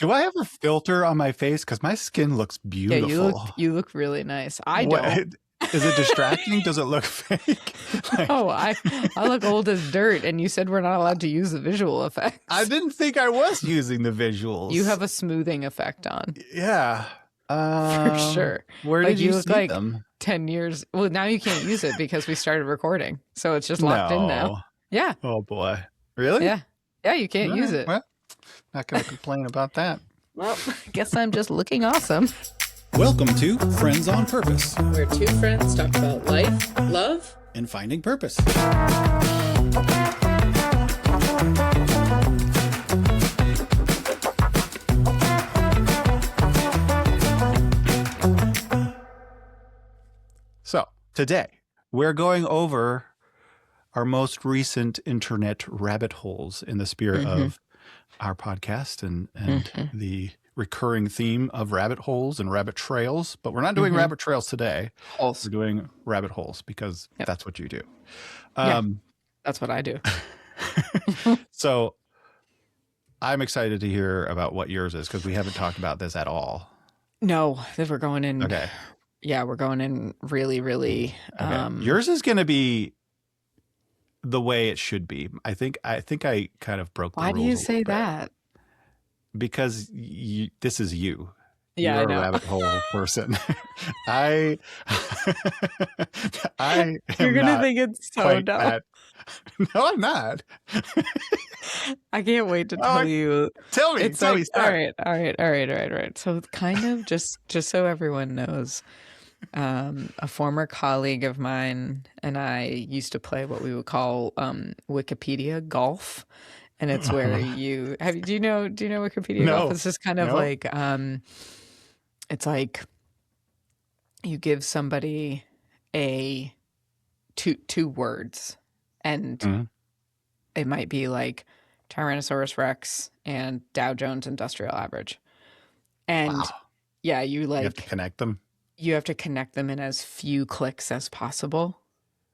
Do I have a filter on my face? Because my skin looks Yeah, beautiful. you look really nice. I What- don't. Is it distracting? Does it look fake? Like, Oh, I look old as dirt, and you said we're not allowed to use the visual effects. I didn't think I was using the visuals. You have a smoothing effect on. Yeah. For sure. Where Like did you look see like them? 10 years. Well, now you can't use it because we started recording. So it's just locked in now. No. Yeah. Oh boy. Really? Yeah. Yeah, you can't use it. Well, not going to complain about that. Well, I guess I'm just looking awesome. Welcome to Friends on Purpose, Where two friends talk about life, love, and finding purpose. So, today, we're going over our most recent internet rabbit holes in the spirit of our podcast and the recurring theme of rabbit holes and rabbit trails. But we're not doing rabbit trails today. We're doing rabbit holes because that's what you do. That's what I do. So I'm excited to hear about what yours is because we haven't talked about this at all. No, we're going in. Okay. Yeah, we're going in really, really. Okay. Yours is going to be the way it should be. I think I kind of broke the rules. Why do you a say little bit. that? Because this is you. Yeah, You're I know. a rabbit hole person. You're gonna think it's so dumb. No, I'm not. I can't wait to tell you. Tell me. It's Tell like, me. Start. all right. So kind of just so everyone knows, a former colleague of mine and I used to play what we would call Wikipedia golf. And it's where do you know Wikipedia golf? It's just kind of like, it's like you give somebody two words and it might be like Tyrannosaurus Rex and Dow Jones Industrial Average. And you have to connect them. You have to connect them in as few clicks as possible.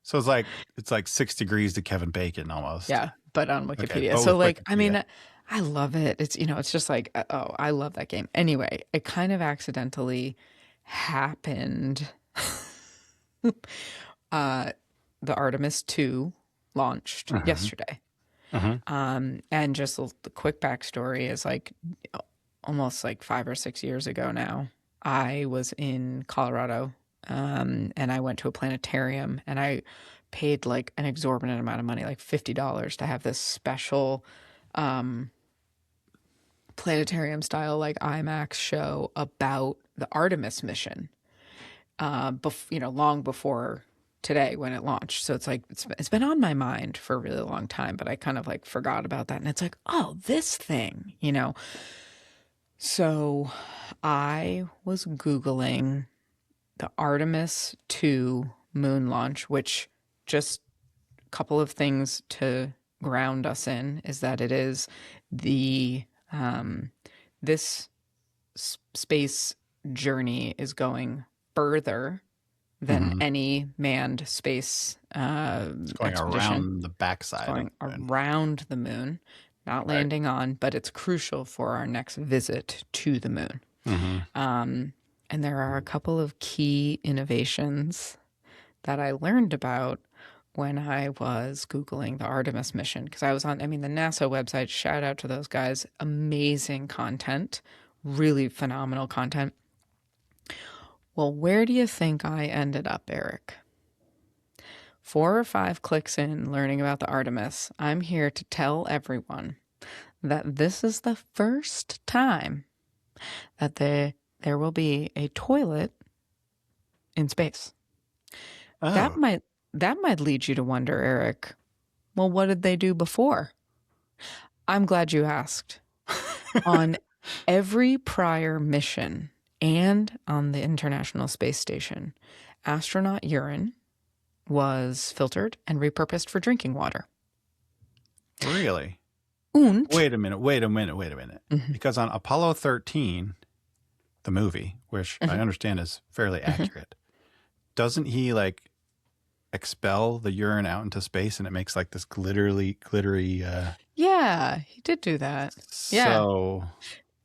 So it's like 6 degrees to Kevin Bacon almost. Yeah, but on Wikipedia. Okay, So like, Wikipedia. I mean, I love it. It's, it's just like, oh, I love that game. Anyway, it kind of accidentally happened. The Artemis 2 launched yesterday. And just the quick backstory is like almost like 5 or 6 years ago now, I was in Colorado and I went to a planetarium and I paid like an exorbitant amount of money, like $50 to have this special planetarium style like IMAX show about the Artemis mission long before today when it launched. So it's like it's been on my mind for a really long time, but I kind of like forgot about that. And it's like, oh, this thing, So I was Googling the Artemis 2 moon launch, which just a couple of things to ground us in is that it is the this space journey is going further than any manned space it's going expedition. Around the backside. It's going around the moon, not landing on, but it's crucial for our next visit to the moon. And there are a couple of key innovations that I learned about when I was Googling the Artemis mission. Because I was the NASA website, shout out to those guys, amazing content, really phenomenal content. Well, where do you think I ended up, Eric? 4 or 5 clicks in learning about the Artemis, I'm here to tell everyone that this is the first time that there will be a toilet in space. Oh. That might lead you to wonder, Eric, well, what did they do before? I'm glad you asked. On every prior mission and on the International Space Station, astronaut urine was filtered and repurposed for drinking water. Really? Und Wait a minute. Because on Apollo 13, the movie, which I understand is fairly accurate, doesn't he like expel the urine out into space and it makes like this glittery yeah, he did do that. Yeah. So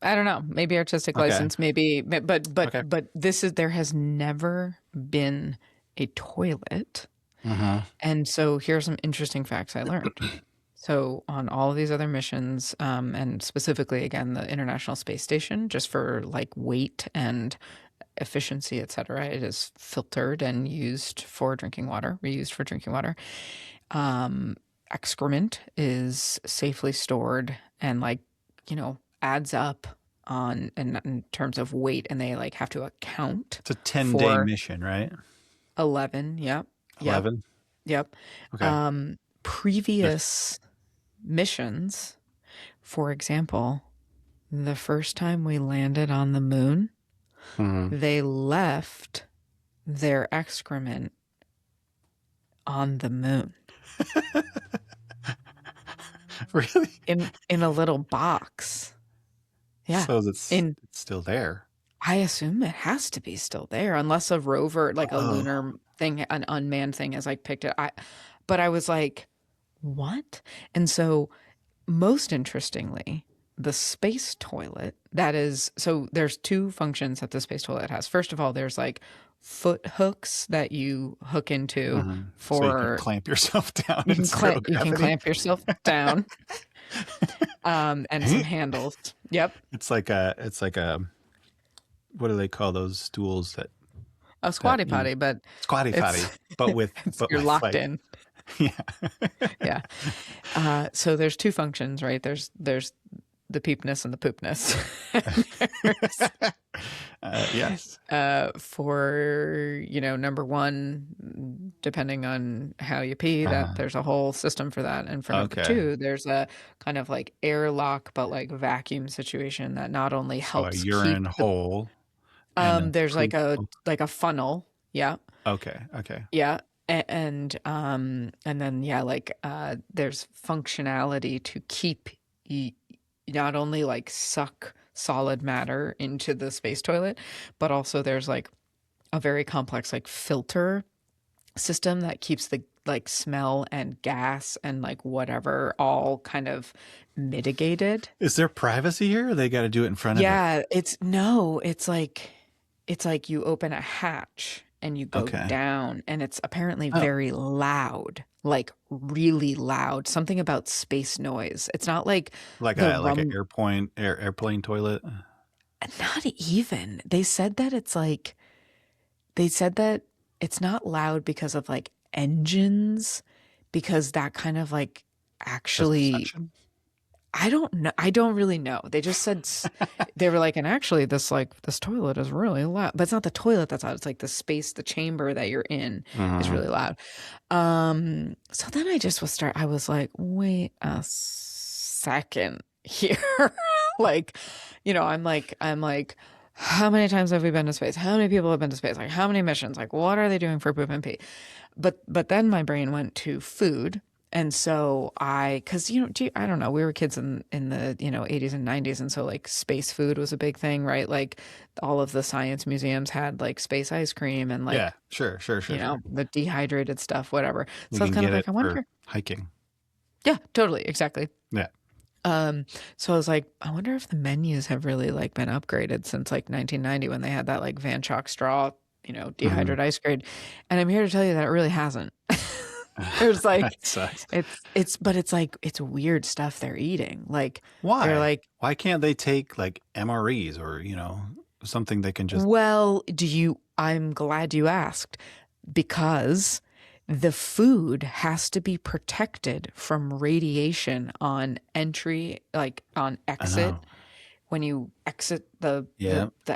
I don't know, maybe artistic Okay. license, maybe, Okay. but there has never been a toilet. Uh-huh. And so here's some interesting facts I learned. So on all of these other missions, and specifically again the International Space Station, just for like weight and efficiency, et cetera, it is filtered and used for drinking water, reused for drinking water. Excrement is safely stored and like, adds up in terms of weight, and they like have to account It's a 10-day for mission, right? 11. Yep. Yep. 11? Yep. Okay. There's Previous missions, for example, the first time we landed on the moon, Mhm. they left their excrement on the moon Really? in a little box. Yeah. So it's In still there. I assume it has to be still there unless a rover, like a Oh. lunar thing, an unmanned thing has like picked it. But I was like, what? And so most interestingly, the space toilet, that is, so there's two functions that the space toilet has. First of all, there's like foot hooks that you hook into So you can for clamp yourself down in zero you can gravity. clamp yourself down, and some handles. Yep. It's like a what do they call those stools that A squatty potty, but squatty potty, it's, but with you're locked like, in. yeah. Yeah. So there's two functions, right? There's the peepness and the poopness. Yes. For, number one, depending on how you pee, that there's a whole system for that. And for number Okay. two, there's a kind of like airlock, but like vacuum situation that not only So a helps urine keep hole and a there's poop hole. like a funnel. Yeah. Okay. Okay. Yeah. And then there's functionality to keep not only like suck solid matter into the space toilet, but also there's like a very complex like filter system that keeps the like smell and gas and like whatever all kind of mitigated. Is there privacy here? Or they got to do it in front of it. Yeah, it's like you open a hatch and you go down, and it's apparently very loud, like really loud. Something about space noise. It's not like like an airplane toilet. Not even. They said that it's not loud because of like engines, because that kind of like actually. I don't know. I don't really know. They just said they were like, and actually this toilet is really loud, but it's not the toilet that's loud. It's like the space, the chamber that you're in is really loud. So then I was like, wait a second here. Like, I'm like, how many times have we been to space? How many people have been to space? Like, how many missions? Like, what are they doing for poop and pee? But then my brain went to food. And so because, I don't know, we were kids in the, 80s and 90s. And so like space food was a big thing, right? Like all of the science museums had like space ice cream and like, yeah, sure. the dehydrated stuff, whatever. You So I was can kind of get like, it I wonder. for hiking. Yeah, totally. Exactly. Yeah. So I was like, I wonder if the menus have really like been upgraded since like 1990 when they had that like Van Chalk straw, dehydrated ice cream. And I'm here to tell you that it really hasn't. There's like, it's weird stuff they're eating. Like, why? They're like, why can't they take like MREs or, something they can just. Well, I'm glad you asked, because the food has to be protected from radiation on entry, like on exit. When you exit the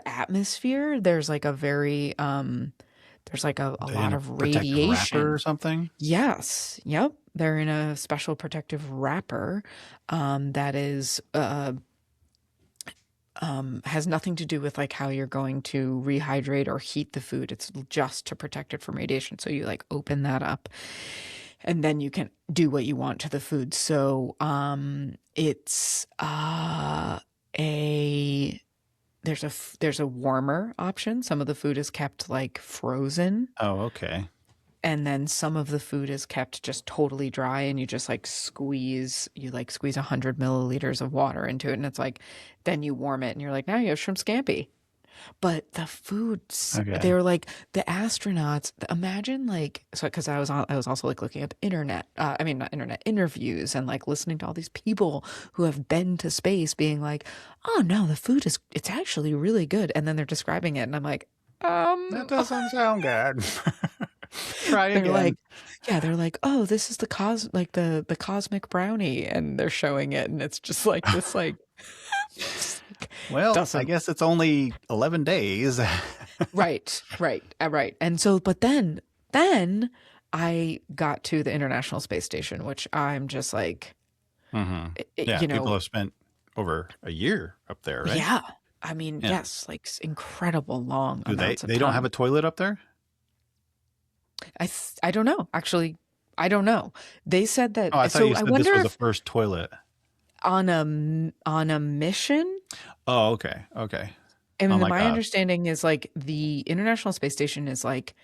atmosphere, there's like a very, there's like a lot of radiation. Wrapper or something? Yes. Yep. They're in a special protective wrapper that is has nothing to do with like how you're going to rehydrate or heat the food. It's just to protect it from radiation. So you like open that up and then you can do what you want to the food. So it's there's a warmer option. Some of the food is kept like frozen. Oh, okay. and then some of the food is kept just totally dry, and you just like squeeze 100 milliliters of water into it, and it's like, then you warm it and you're like, now you have shrimp scampi. But the foods, they Okay. were like the astronauts. Imagine like, so because I was also like looking at internet, I mean not internet interviews, and like listening to all these people who have been to space being like, oh no, the food it's actually really good, and then they're describing it, and I'm like, That doesn't sound good. Try they're again. like, yeah, they're like, oh, this is the cosmic brownie, and they're showing it, and it's just like this like, Well, I doesn't. guess it's only 11 days. Right. And so, but then I got to the International Space Station, which I'm just like, Hmm. it, Yeah, you people know, have spent over a year up there, right? yeah. I mean, Yeah. yes, like incredible long Do they amounts of they don't have time. a toilet up there? I don't know. Actually, I don't know. They said Oh, I that. thought So you I said this wonder was the if first toilet. on a mission. Oh, okay. Okay. I On mean, like my a understanding is like the International Space Station is like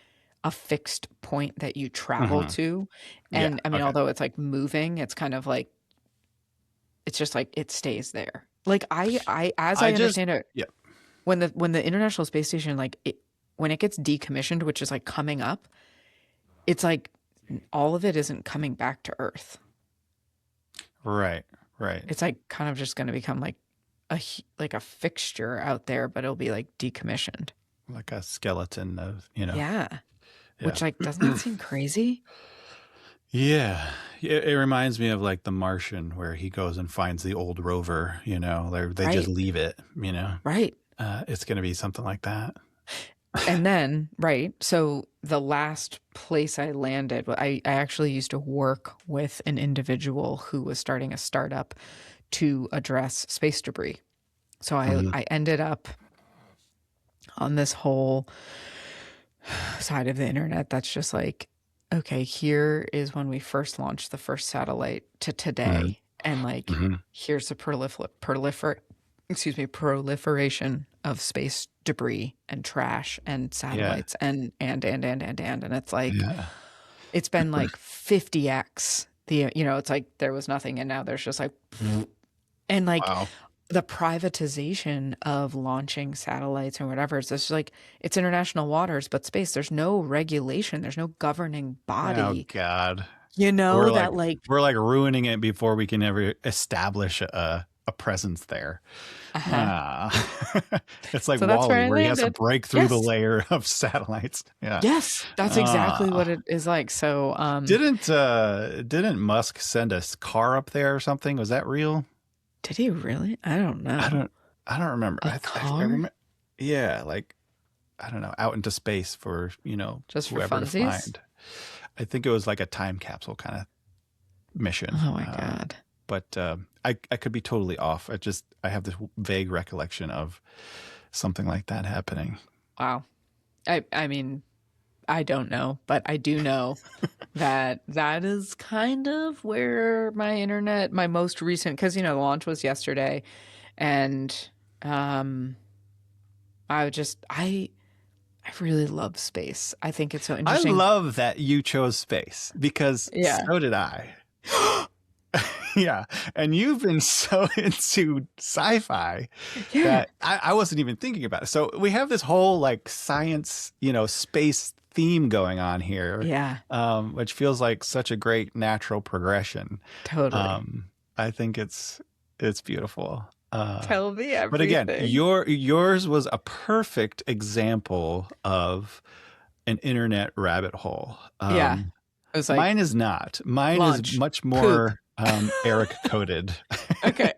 a fixed point that you travel mhm. to. Yeah, And I mean, okay. although it's like moving, it's kind of like, it's just like it stays there. Like as I I just understand it, yeah. when the International Space Station, like when it gets decommissioned, which is like coming up, it's like all of it isn't coming back to Earth. Right. Right. It's like kind of just going to become like like a fixture out there, but it'll be like decommissioned. Like a skeleton of. Yeah. Yeah. Which like doesn't that seem crazy? Yeah. It reminds me of like The Martian where he goes and finds the old rover. They just Right. leave it. Right. It's going to be something like that. And then, right. So the last place I landed, I actually used to work with an individual who was starting a startup to address space debris. So Mhm. I ended up on this whole side of the internet that's just like, okay, here is when we first launched the first satellite to Mhm. today. And like, Mhm. here's the proliferation of space debris and trash and Yeah. satellites and it's like, Yeah. it's been like 50x it's like there was nothing, and now there's just like, and like Wow. the privatization of launching satellites and whatever. It's just like, it's international waters, but space, there's no regulation, there's no governing Oh body, God. We're like that like, we're like ruining it before we can ever establish a presence there. uh-huh. Ah. It's like So that's where Wall-E I where he has to landed. break through the Yes. layer of satellites. Yeah. Yes, that's exactly what Ah. it is like. So, Didn't Musk send a car up there or something? Was that real? did he really? I don't I know. don't I don't remember. A I car? remember. Yeah, like I don't know, out into space for Just for whoever to funsies? find. I think it was like a time capsule kind of mission. Oh my God. But I could be totally off. I have this vague recollection of something like that happening. Wow. I mean, I don't know, but I do know that that is kind of where my most recent, because the launch was yesterday, and um, I really love space. I think it's so I interesting. love that you chose space because Yeah. so did I. Yeah. And you've been so into sci-fi Yeah. that I wasn't even thinking about it. So we have this whole like science, space theme going on here, Yeah. which feels like such a great natural progression. Totally. I think it's beautiful. Tell me But again, everything. yours was a perfect example of an internet rabbit hole. Yeah. It was like Mine is not. Mine is launch, much poop. more Eric coded. Okay.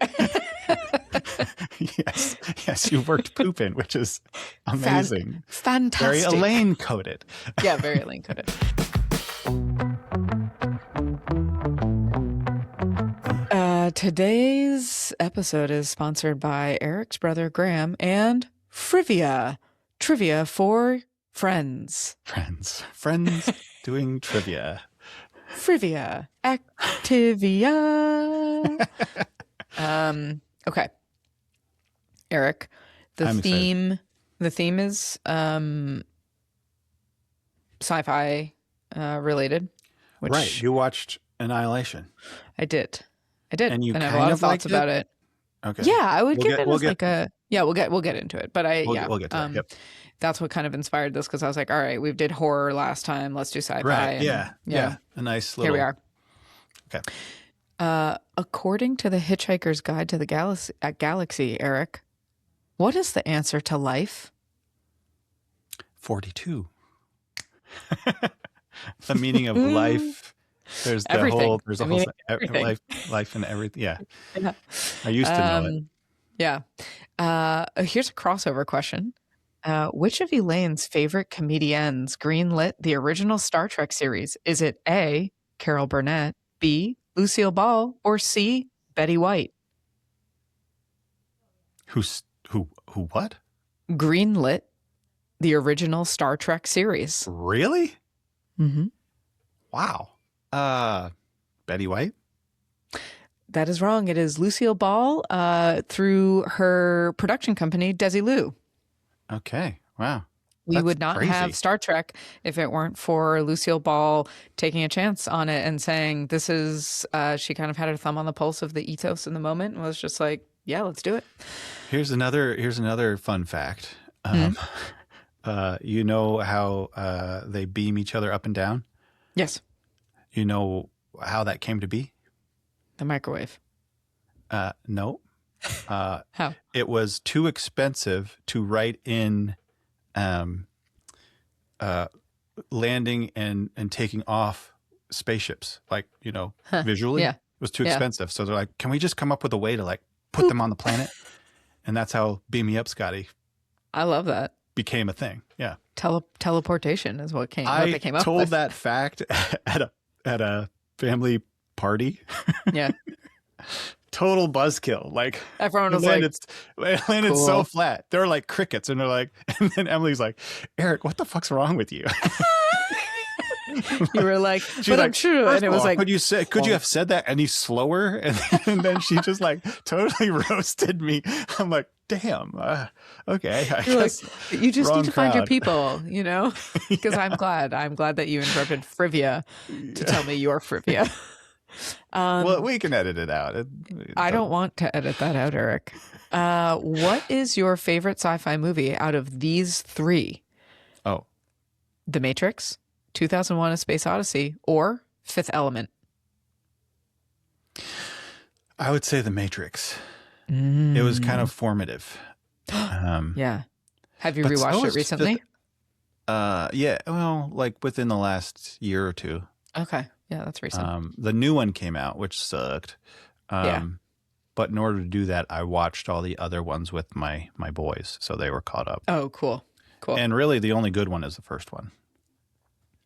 Yes, yes, you worked poop in, which is amazing. Very Fantastic. Elaine coded. Yeah, very Elaine coded. Today's episode is sponsored by Eric's brother Graham and Frivia. Trivia for friends. Friends doing trivia. Frivia. Activia. Okay. Eric, the I'm excited. theme is sci-fi related, which Right. You watched Annihilation. I did. And you I have a kind lot of of thoughts liked it? about it. Okay. Yeah, I would give it We'll as get like a yeah. We'll get into it, but we'll get to that. Yep. that's what kind of inspired this because I was like, all right, we did horror last time, let's do sci-fi, Right. and Yeah. A nice here we little. are. Okay. According to the Hitchhiker's Guide to the Galaxy, Eric, what is the answer to life? 42. The meaning of life. There's the Everything. whole. There's a whole Everything. life and everything. Yeah. Yeah. I used to know it. Yeah. Here's a crossover question. Which of Elaine's favorite comedians greenlit the original Star Trek series? Is it A, Carol Burnett, B, Lucille Ball, or C, Betty White? Who? What? Greenlit the original Star Trek series. Really? Mm-hmm. Wow. Betty White? That is wrong. It is Lucille Ball through her production company, Desilu. Okay. Wow. We That's would not crazy. have Star Trek if it weren't for Lucille Ball taking a chance on it and saying, this is, she kind of had her thumb on the pulse of the ethos in the moment and was just like, yeah, let's do it. Here's another fun fact. You know how they beam each other up and down? Yes. You know how that came to be? The microwave. No. How? It was too expensive to write in landing and taking off spaceships, like, visually. Yeah. It was too expensive. So they're like, can we just come up with a way to like put them on the planet? And that's how Beam Me Up, Scotty I love that. became a thing. Yeah. Teleportation is what they came I up with. told that fact at a family party. Yeah. Total buzzkill. Like Everyone was it landed cool. so flat. They're like crickets, and they're like, and then Emily's like, Eric, what the fuck's wrong with you? You were like, She's but like, I'm true. And it was like, could you have said that any slower? And then she just like totally roasted me. I'm like, damn. Okay. I guess like, you just wrong need to find your crowd. people, because I'm glad that you interrupted Frivia to tell me your Frivia. Well, we can edit it out. I don't want to edit that out, Eric. What is your favorite sci-fi movie out of these three? Oh, The Matrix, 2001: A Space Odyssey, or Fifth Element? I would say The Matrix. It was kind of formative. Yeah. Have you but rewatched so it recently? Yeah. Well, like within the last year or two. Okay. Yeah, that's recent. The new one came out, which sucked. Yeah. But in order to do that, I watched all the other ones with my boys, so they were caught up. Oh, cool. And really, the only good one is the first one.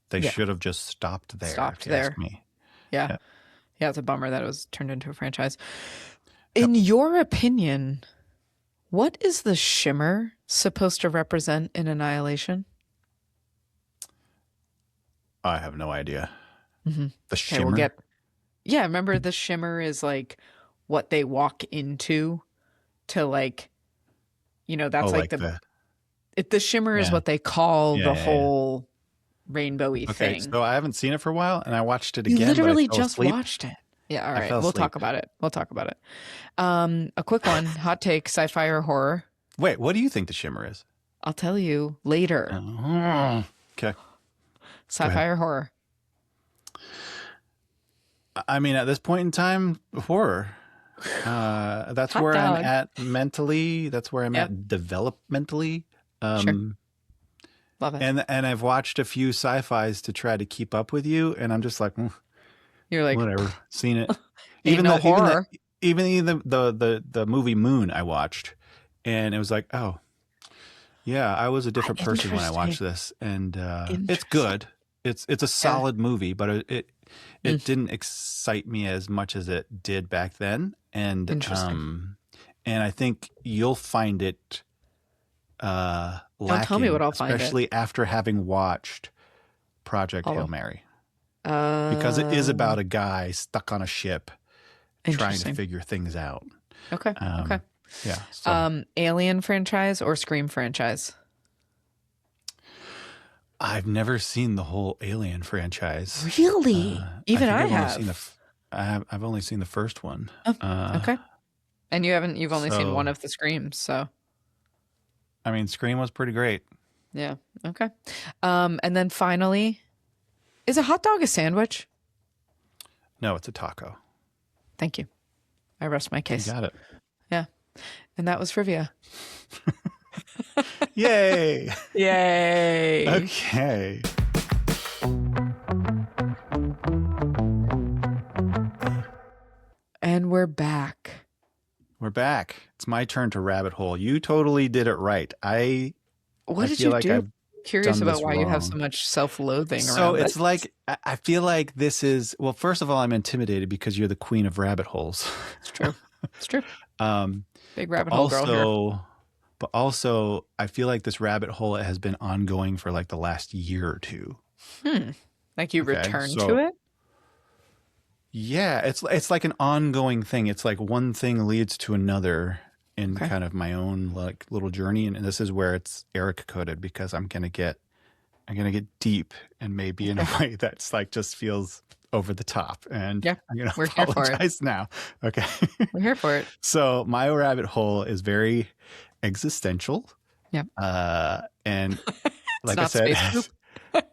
They Yeah. should have just stopped there. Stopped if you there. ask me. Yeah. Yeah, it's a bummer that it was turned into a franchise. In your opinion, what is the shimmer supposed to represent in Annihilation? I have no idea. Mm-hmm. The shimmer. Remember the shimmer is like what they walk into to like, that's like the shimmer is what they call the whole rainbowy thing. So I haven't seen it for a while, and I watched it again. You literally but I fell just asleep. watched it. Yeah, all right. We'll Talk about it. A quick one, hot take, sci-fi or horror? Wait, what do you think the shimmer is? I'll tell you later. Okay. Sci-fi or horror? I mean, at this point in time, horror. That's Hot where dog. I'm at mentally. That's where I'm at developmentally. Sure. Love it. And I've watched a few sci-fis to try to keep up with you, and I'm just like, You're like, whatever, seen it. Even no horror. Even the movie Moon I watched, and it was like, oh, yeah, I was a different person when I watched this, and it's good. It's a solid movie, but it didn't excite me as much as it did back then, and I think you'll find it lacking. Don't tell me what I'll find. Especially after having watched Project Hail Mary, because it is about a guy stuck on a ship trying to figure things out. Okay. Okay. Yeah. So. Alien franchise or Scream franchise? I've never seen the whole Alien franchise. Really? Even I I've only seen have. I've only seen the first one. Oh, okay. And you've only seen one So, of the Screams, so I mean, Scream was pretty great. yeah. Okay. And then finally, is a hot dog a sandwich? No, it's a taco. Thank you. I rest my You case. got it. Yeah. And that was trivia. Yay! Yay. Okay. And we're back. We're back. It's my turn to rabbit hole. You totally did it right. What I did feel you like do? I've Curious done about this why you have so wrong. much self-loathing So around it's this. like I feel like this is, well, first of all, I'm intimidated because you're the queen of rabbit holes. It's true. It's true. Um, Big but rabbit hole girl here. also, I feel like this rabbit hole has been ongoing for like the last year or two. Like you Okay, return to so it? yeah, it's like an ongoing thing. It's like one thing leads to another in Okay. kind of my own like little journey, and this is where it's Eric coded because I'm gonna get deep and maybe in a way that's like just feels over the top, and Yeah. I'm gonna We're here for it. apologize now. Okay. We're here for it. So my rabbit hole is very existential. Yep. And It's like I not said, space poop.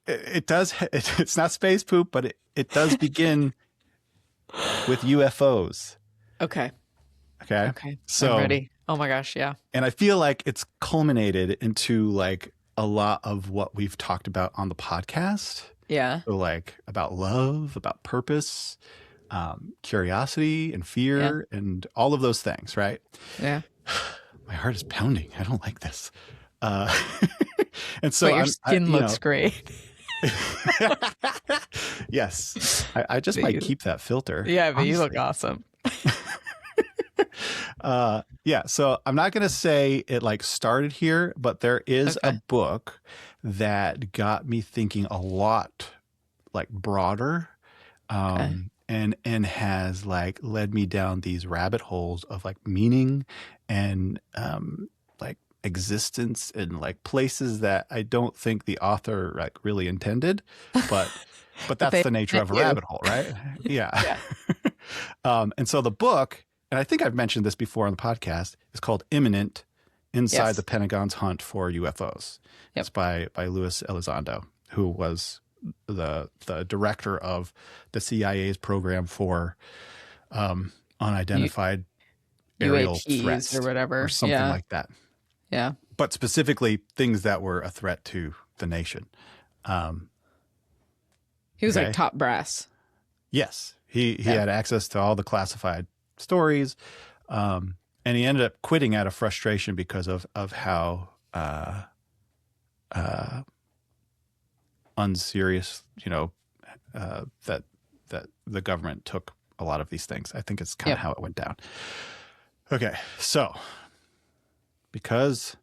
it does, it's not space poop, but it does begin with UFOs. Okay. Okay. Okay. So, I'm ready. Oh my gosh. Yeah. and I feel like it's culminated into like a lot of what we've talked about on the podcast. Yeah. So like about love, about purpose, curiosity and fear and all of those things, right? Yeah. My heart is pounding. I don't like this. And so But your skin looks great. Yes, I just But might you- keep that filter. Yeah, but you look honestly. awesome. Yeah, so I'm not going to say it like started here, but there is a Okay. book that got me thinking a lot like broader, Okay. and has like led me down these rabbit holes of like meaning and like existence and like places that I don't think the author like really intended, but that's they the nature of a you. rabbit hole, right? Yeah. Yeah. And so the book, and I think I've mentioned this before on the podcast, is called Imminent: Inside Yes. the Pentagon's Hunt for UFOs. Yep. It's by Luis Elizondo, who was the director of the CIA's program for unidentified aerial UAPs threats or whatever. or something Yeah. like that. Yeah. But specifically things that were a threat to the nation. He was Okay. like top brass. Yes, he had access to all the classified stories, and he ended up quitting out of frustration because of how unserious, that the government took a lot of these things. I think it's kind of how it went down. Okay, so because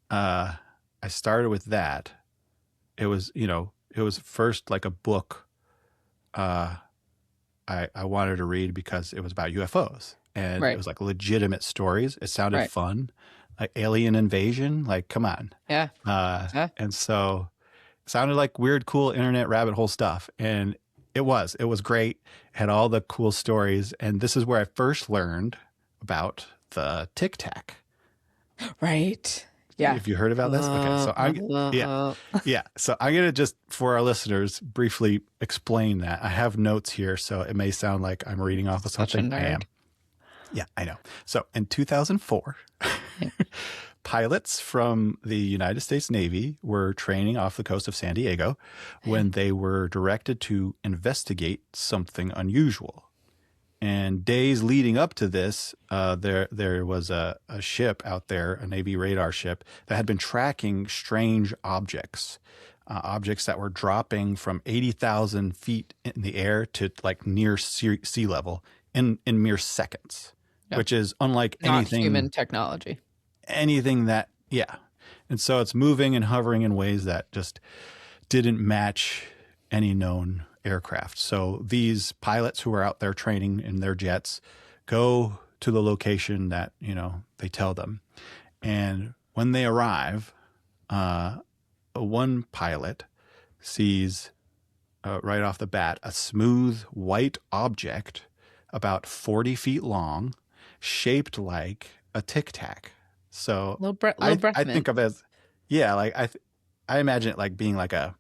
I started with that, it was first like a book I wanted to read because it was about UFOs and Right. it was like legitimate stories. It sounded Right. fun, like alien invasion. Like, come on. Yeah. Yeah. And so it sounded like weird, cool internet rabbit hole stuff. And it was great. It had all the cool stories. And this is where I first learned about the Tic Tac. Right. Yeah. Have you heard about this? Okay. So So I'm going to just, for our listeners, briefly explain that. I have notes here, so it may sound like I'm reading off of Such a something. I am. nerd. Yeah, I know. So in 2004, pilots from the United States Navy were training off the coast of San Diego when they were directed to investigate something unusual. And days leading up to this, there was a ship out there, a Navy radar ship, that had been tracking strange objects, objects that were dropping from 80,000 feet in the air to like near sea level in mere seconds, which is unlike Not anything human technology. that, yeah. And so it's moving and hovering in ways that just didn't match any known aircraft. So these pilots who are out there training in their jets go to the location that, they tell them. And when they arrive, one pilot sees right off the bat a smooth white object about 40 feet long, shaped like a Tic Tac. So Little breath I mint. think of it as, yeah, like I imagine it like being like a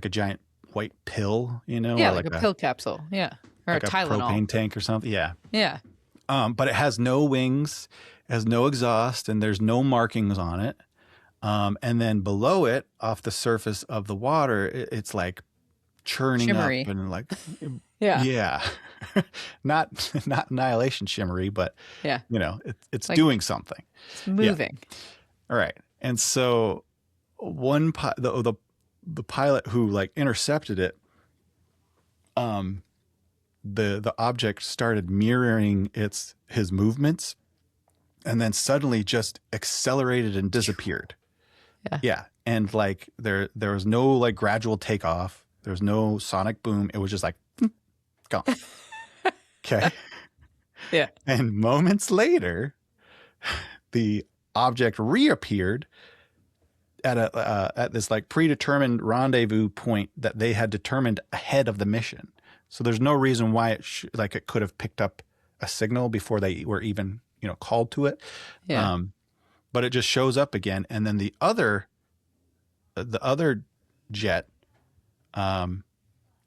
giant white pill, Yeah, or like a pill capsule. Yeah. Or a like a Tylenol. propane tank or something. Yeah. Yeah. But it has no wings, it has no exhaust, and there's no markings on it. And then below it, off the surface of the water, it's like churning up Shimmery. and like, Yeah. yeah, not annihilation shimmery, but Yeah. it's Like doing something. it's Yeah. moving. All right. And so the pilot who like intercepted it, the object started mirroring his movements, and then suddenly just accelerated and disappeared. Yeah. Yeah. And like there was no like gradual takeoff. There was no sonic boom. It was just like gone. Okay. Yeah. And moments later, the object reappeared at this like predetermined rendezvous point that they had determined ahead of the mission. So there's no reason why it could have picked up a signal before they were even called to it. Yeah. But it just shows up again, and then the other jet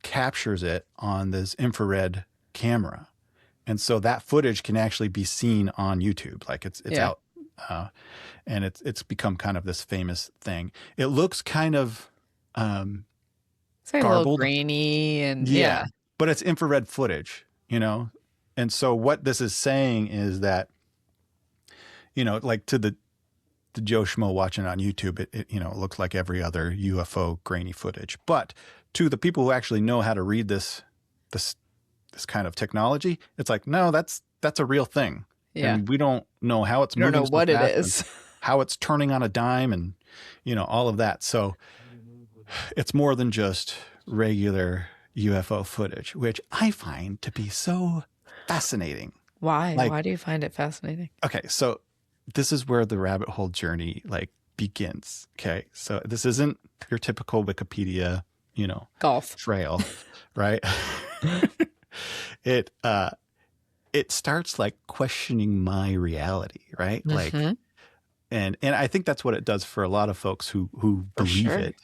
captures it on this infrared camera, and so that footage can actually be seen on YouTube. Like it's Yeah. out, and it's become kind of this famous thing. It looks kind of It's like a little garbled. grainy and Yeah, but it's infrared footage, and so what this is saying is that like to the Joe Schmo watching on YouTube, it looks like every other UFO grainy footage. But to the people who actually know how to read this kind of technology, it's like, no, that's a real thing. Yeah. And we don't know how it's You don't moving know so what it fast is. and how it's turning on a dime and all of that. So it's more than just regular UFO footage, which I find to be so fascinating. Why? Like, Why do you find it fascinating? okay, so this is where the rabbit hole journey like begins. Okay. So this isn't your typical Wikipedia, Golf. trail, right? It starts like questioning my reality, right? Like, and I think that's what it does for a lot of folks who believe sure. it.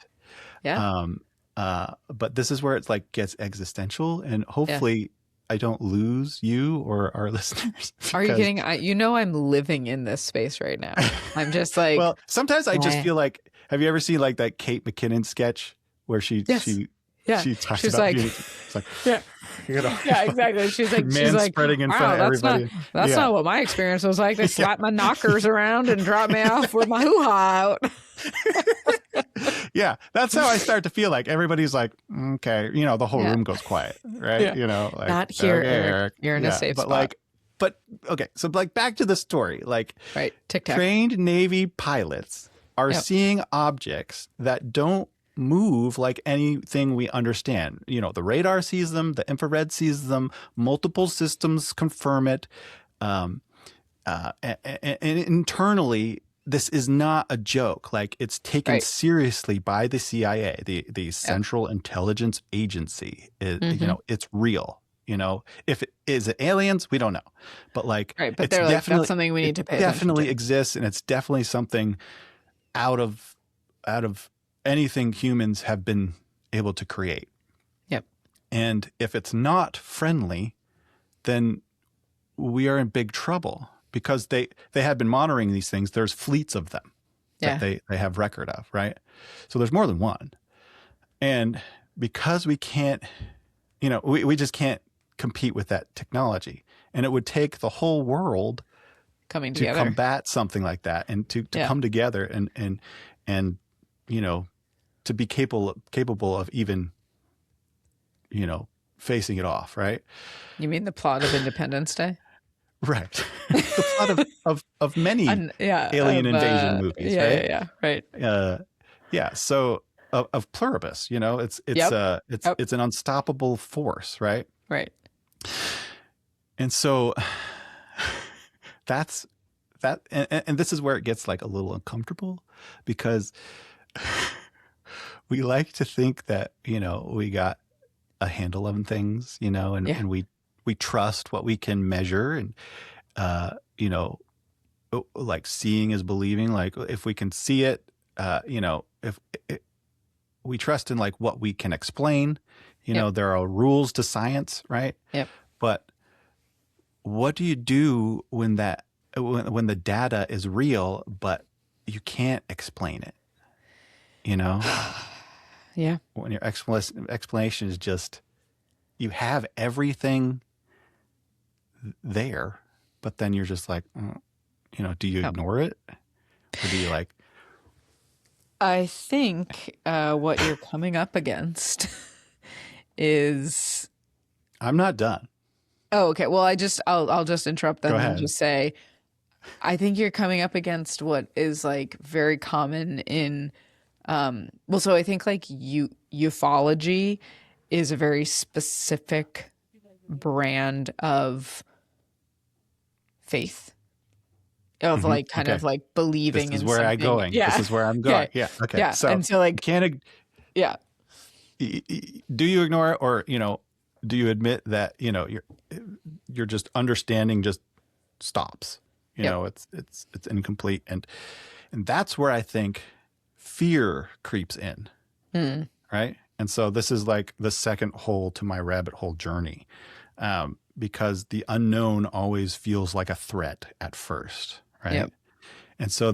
Yeah. But this is where it's like gets existential, and hopefully I don't lose you or our listeners. Are you kidding? I'm living in this space right now. I'm just like, well, sometimes I just feel like, have you ever seen like that Kate McKinnon sketch where she talks she's about like, it's like, yeah, yeah, exactly. She's like, spreading in front of everybody. That's not what my experience was like. They slapped my knockers around and dropped me off with my hoo-ha out. Yeah, that's how I start to feel like everybody's like, okay, the whole room goes quiet, right? Yeah. Like, not here, okay, Eric. You're in a safe spot. But okay, so like back to the story, like right, Tic-tac. Trained Navy pilots are seeing objects that don't move like anything we understand. The radar sees them, the infrared sees them, multiple systems confirm it, and internally, this is not a joke. Like it's taken seriously by the CIA, the Central Intelligence Agency. It's real. If it is it aliens, we don't know, but like, but they're like, that's something we need to pay attention to. Definitely exists, and it's definitely something out of anything humans have been able to create. Yep. And if it's not friendly, then we are in big trouble. Because they had been monitoring these things. There's fleets of them that they have record of, right? So there's more than one. And because we can't, we just can't compete with that technology. And it would take the whole world coming to together, combat something like that, and to come together and to be capable of even, facing it off, right? You mean the plot of Independence Day? Right. The plot of many alien invasion movies, right? Yeah, right. So of Pluribus, it's an unstoppable force, right? Right. And so that's that, and this is where it gets like a little uncomfortable, because we like to think that, we got a handle on things, Yeah. and we trust what we can measure, and, you know, like seeing is believing. Like if we can see it, if we trust in like what we can explain, Yep. there are rules to science, right? Yep. But what do you do when when the data is real, but you can't explain it? Yeah. When your explanation is just, you have everything there, but then you're just like, do you Yep. ignore it, or do you like? I think what you're coming up against is. I'm not done. Oh, okay. Well, I'll just interrupt Go then and ahead. just say, I think you're coming up against what is like very common in, well, so I think like ufology is a very specific brand of faith, of like kind Okay. of like This believing is in where I'm something. going. Yeah. This is where I'm going. Okay. Yeah. Okay. Yeah. So And so you like, can't. yeah. Do you ignore it, or do you admit that you're just understanding just stops? Yep. It's incomplete, and that's where I think fear creeps in, right? And so this is like the second hole to my rabbit hole journey, because the unknown always feels like a threat at first, right? Yep. And so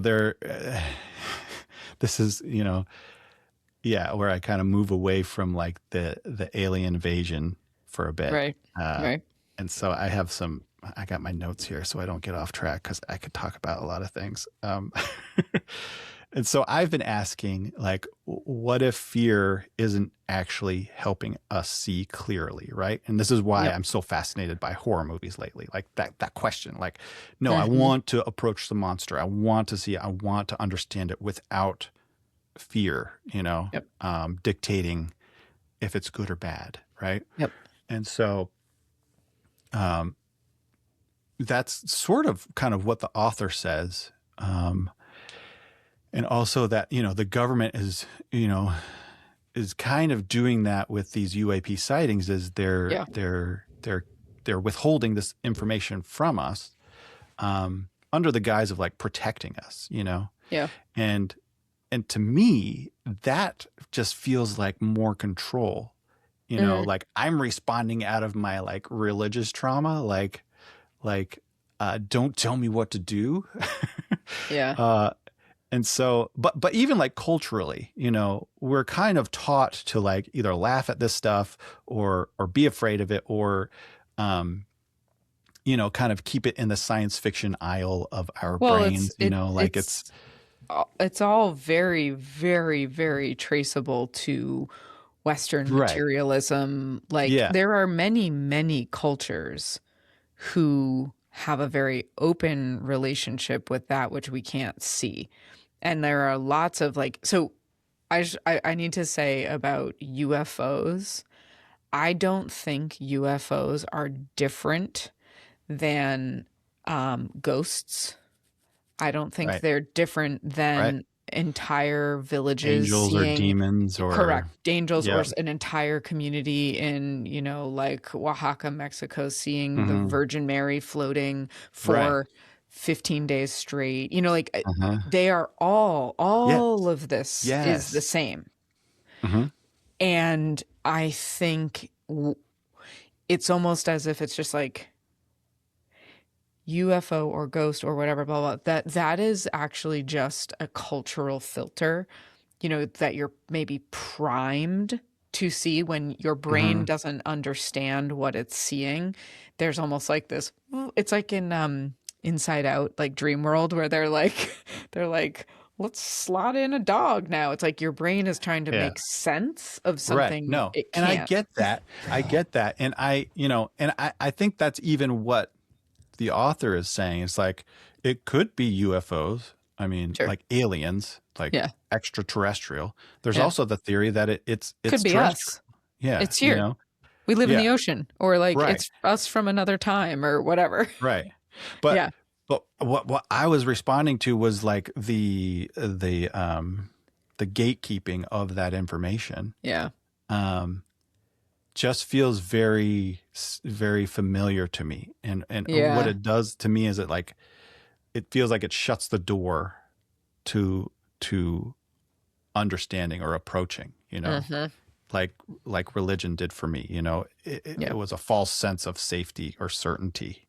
this is yeah, where I kind of move away from like the alien invasion for a bit. Right. Right. And so I got my notes here so I don't get off track, because I could talk about a lot of things. And so I've been asking, like, what if fear isn't actually helping us see clearly, right? And this is why Yep. I'm so fascinated by horror movies lately. Like that question, like, no, I Mm-hmm. want to approach the monster. I want to see it. I want to understand it without fear, Yep. dictating if it's good or bad, right? Yep. And so that's sort of kind of what the author says. And also that, the government is kind of doing that with these UAP sightings, is Yeah. they're withholding this information from us, under the guise of like protecting us, Yeah. and to me, that just feels like more control, like I'm responding out of my like religious trauma, like, don't tell me what to do. Yeah. And so, but even like culturally, we're kind of taught to like either laugh at this stuff, or be afraid of it, or, kind of keep it in the science fiction aisle of our Well, brains, like it's all very, very, very traceable to Western right. materialism. Like Yeah. there are many, many cultures who have a very open relationship with that which we can't see. And there are lots of like, so I need to say about UFOs, I don't think UFOs are different than ghosts. I don't think Right. they're different Right. than entire villages Angels or seeing. demons or Correct. Angels, or yeah. an entire community in, like Oaxaca, Mexico, seeing the Mhm. Virgin Mary floating Right. for 15 days straight. Like Uh-huh. they are Yes. all of this is the Yes. same. Mhm. And I think it's almost as if it's just like UFO or ghost or whatever, blah, blah. That is actually just a cultural filter, that you're maybe primed to see when your brain Mhm. doesn't understand what it's seeing. There's almost like this, it's like in Inside Out, like Dream World, where they're like, let's slot in a dog now. It's like your brain is trying to Yeah. make sense of Right. something No. it And I can't. get that. I get that. And I think that's even what the author is saying. It's like, it could be UFOs. I mean, Sure. like aliens, like Yeah. extraterrestrial. There's Yeah. also the theory that it's Could be terrestrial. us. Yeah. It's here. We live in Yeah. the ocean, or like Right. it's us from another time or whatever. Right. But Yeah. what I was responding to was like the the gatekeeping of that information, Yeah. just feels very, very familiar to me. And what Yeah. it does to me is it feels like it shuts the door to understanding or approaching, like religion did for me. Yeah. It was a false sense of safety or certainty.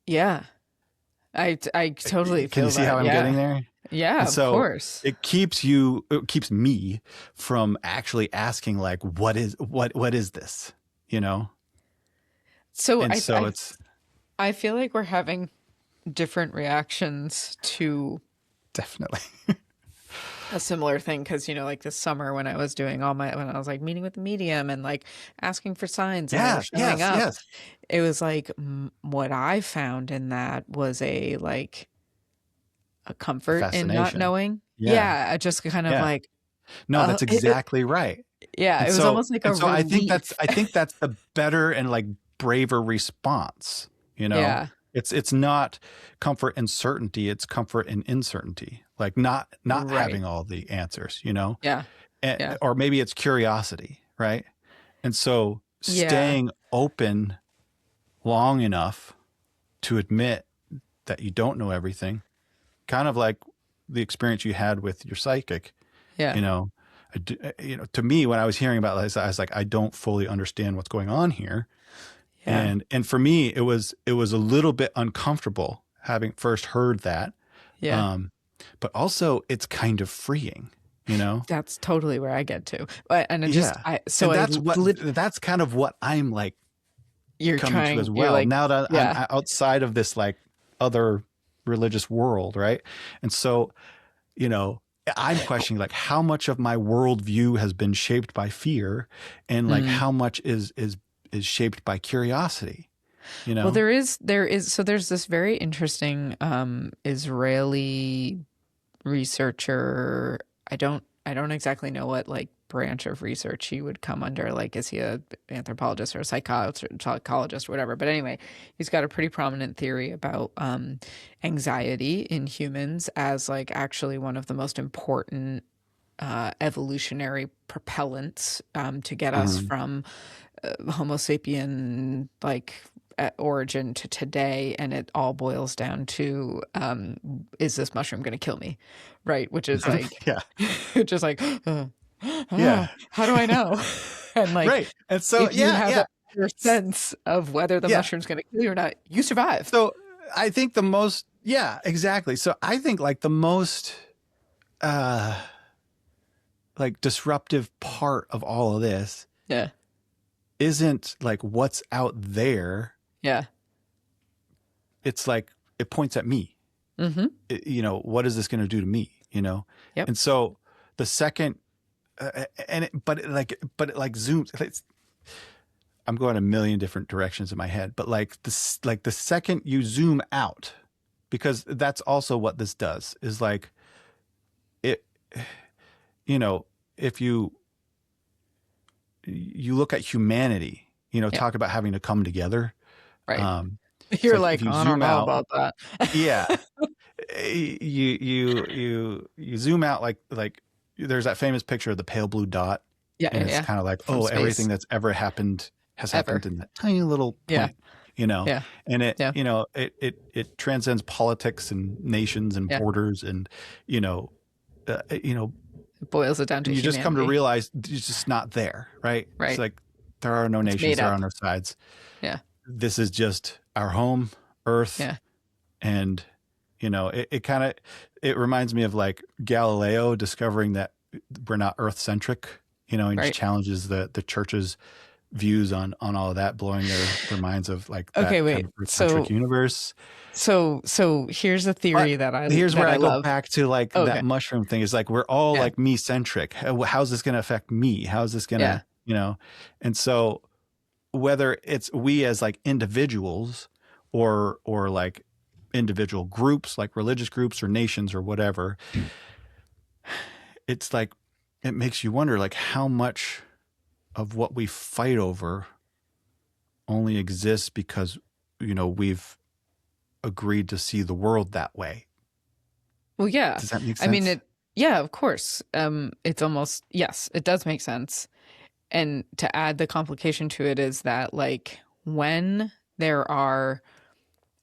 Yeah. I totally Can you feel see how that. I'm getting Yeah. there? Yeah, And of so course. it keeps me from actually asking, like, what is this? So And so it's I feel like we're having different reactions to definitely. a similar thing because like this summer when I was when I was like meeting with the medium and like asking for signs and they were Yeah. showing Yes. up, Yes. it was like what I found in that was a A comfort in not fascination. knowing. Yeah. Yeah, just kind of Yeah. like No, that's exactly right. yeah, And it was so almost like a I think relief. that's the better and like braver response, Yeah, It's not comfort and certainty, it's comfort and uncertainty. Like not right. having all the answers, Yeah, yeah, or maybe it's curiosity, right? And so yeah, staying open long enough to admit that you don't know everything, kind of like the experience you had with your psychic, yeah, you know, to me, when I was hearing about this, I was like, I don't fully understand what's going on here. yeah. And for me, it was a little bit uncomfortable having first heard that. Yeah. Um, but also it's kind of freeing. That's totally where I get to. But and it just Yeah. I so And I that's kind of what I'm like coming to as you're well. like, Now that I'm yeah. outside of this like other religious world, right? And so, you know, I'm questioning like how much of my worldview has been shaped by fear, and like Mm. how much is shaped by curiosity. Well, there is so there's this very interesting Israeli researcher. I don't exactly know what like branch of research he would come under. Like, is he a anthropologist or a psychologist or whatever? But anyway, he's got a pretty prominent theory about anxiety in humans as like actually one of the most important evolutionary propellants to get us Mhm. from Homo sapien like origin to today, and it all boils down to is this mushroom going to kill me, right? Which is like Yeah. just like Yeah. how do I know? And like Right. And so, if you yeah, have yeah. a clear sense of whether the Yeah. mushroom's going to kill you or not, you survive. So I think yeah, exactly. So I think like the most, uh, like disruptive part of all of this Yeah, isn't like what's out there. yeah. It's like, it points at me. Mm-hmm. What is this going to do to me? Yep. And so the second, but it like zooms. I'm going a million different directions in my head, but like this, like the second you zoom out, because that's also what this does is like it, if you look at humanity, Yeah. talk about having to come together. Right. It's You're like if like, you I don't zoom know out, about that. yeah, you zoom out like there's that famous picture of the pale blue dot, Yeah, and yeah, it's yeah. kind of like, From oh, space. everything that's ever happened has Ever. happened in that tiny little Yeah. point, Yeah. and Yeah. it transcends politics and nations and Yeah. borders, and you know It boils it down to and you just come to humanity. realize it's just not there, right? It's Right. like there are no It's nations, made there are up. no sides. Yeah. This is just our home, Earth. Yeah. And it reminds me of like Galileo discovering that we're not Earth centric, and just Right. challenges the church's views on all of that, blowing their minds of like that Okay, kind wait. of Earth centric So universe. so here's a But theory that here's where I go love. back to like Okay. that mushroom thing is like, we're all Yeah. like me centric. How's this going to affect me? How's this going Yeah. to, and so whether it's we as like individuals or like individual groups, like religious groups or nations or whatever, it's like, it makes you wonder like how much of what we fight over only exists because, we've agreed to see the world that way. Well, yeah. Does that make I mean, sense? Yeah, of course. It's almost, yes, it does make sense. And to add the complication to it is that, like, when there are,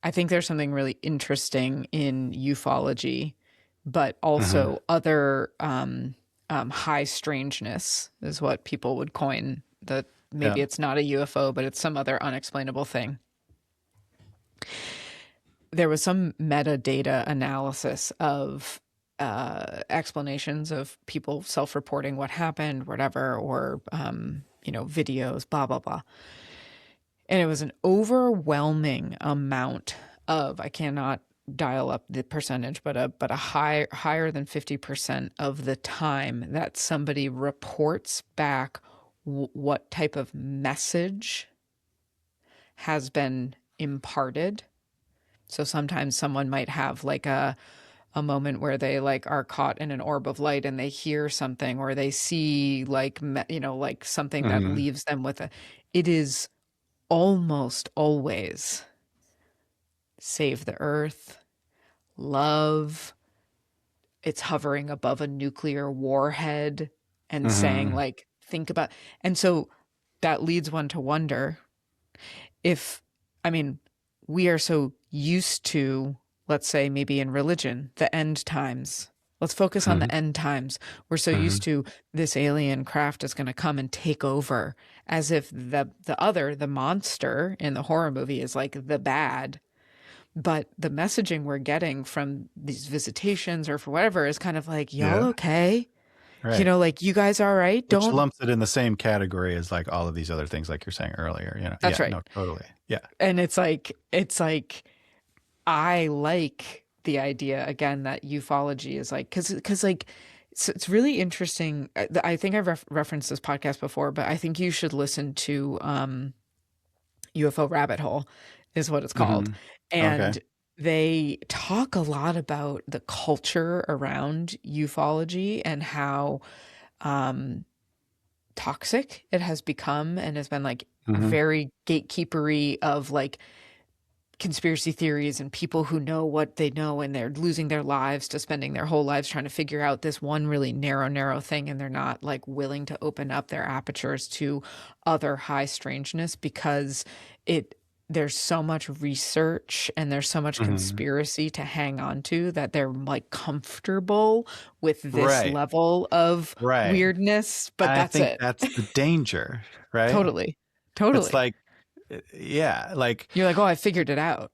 I think there's something really interesting in ufology, but Mm-hmm. also other high strangeness is what people would coin the, Yeah. maybe it's not a UFO, but it's some other unexplainable thing. There was some metadata analysis of explanations of people self-reporting what happened, whatever, or videos, blah blah blah, and it was an overwhelming amount of, I cannot dial up the percentage, but a higher than 50% of the time that somebody reports back what type of message has been imparted. So sometimes someone might have like a moment where they like are caught in an orb of light and they hear something, or they see like like something that Mm-hmm. leaves them with a, it is almost always save the earth, love. It's hovering above a nuclear warhead and saying, Mm-hmm. like, think about. And so that leads one to wonder if, I mean, we are so used to, let's say, maybe in religion, the end times. Let's focus on Mm-hmm. the end times. We're so Mm-hmm. used to this alien craft is going to come and take over, as if the monster in the horror movie is like the bad. But the messaging we're getting from these visitations or for whatever is kind of like, y'all Yeah. okay? Right. Like, you guys all right? Which Don't. lumps it in the same category as like all of these other things, like you're saying earlier. That's Yeah. right. No. Totally. Yeah. And it's like I like the idea again that ufology is like, because like it's really interesting. I think I've referenced this podcast before, but I think you should listen to UFO Rabbit Hole is what it's called. Mm-hmm. Okay. And they talk a lot about the culture around ufology and how um, toxic it has become and has been like Mm-hmm. very gatekeepery of like conspiracy theories and people who know what they know, and they're losing their lives to spending their whole lives trying to figure out this one really narrow thing, and they're not like willing to open up their apertures to other high strangeness because it there's so much research and there's so much Mm-hmm. conspiracy to hang on to that they're like comfortable with this Right. level of Right. weirdness, but And I that's think it. that's the danger, right? Totally. It's Totally. like, yeah, like, You're like, oh, I figured it out.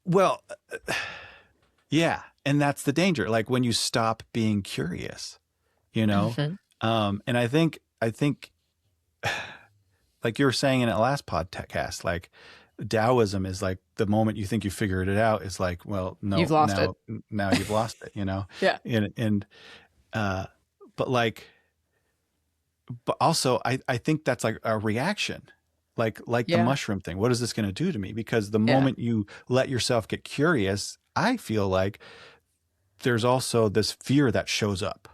well, yeah. And that's the danger. Like when you stop being curious, you know? Hmm. And I think, like you were saying in that last podcast, like Taoism is like the moment you think you figured it out is like, well, You've no, lost it. now you've lost it. Yeah. And, uh, but like, but also I think that's like a reaction, like the Yeah. mushroom thing. What is this going to do to me? Because the Yeah. moment you let yourself get curious, I feel like there's also this fear that shows up,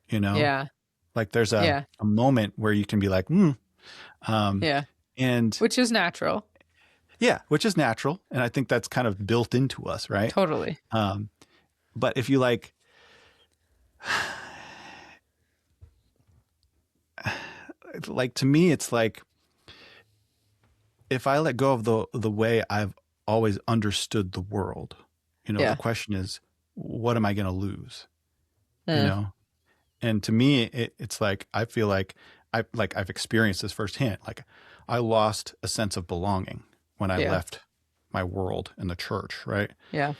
you know, Yeah. like there's Yeah. a moment where you can be like, hmm. Um, Yeah. and Which is natural. yeah, which is natural. And I think that's kind of built into us. Right. Totally. Um, but if you like to me, it's like, if I let go of the way I've always understood the world, the Yeah. question is, what am I going to lose? You Mm. know, and to me, it's like I feel like I've experienced this firsthand. Like I lost a sense of belonging when I Yeah. left my world in the church, right? Yeah.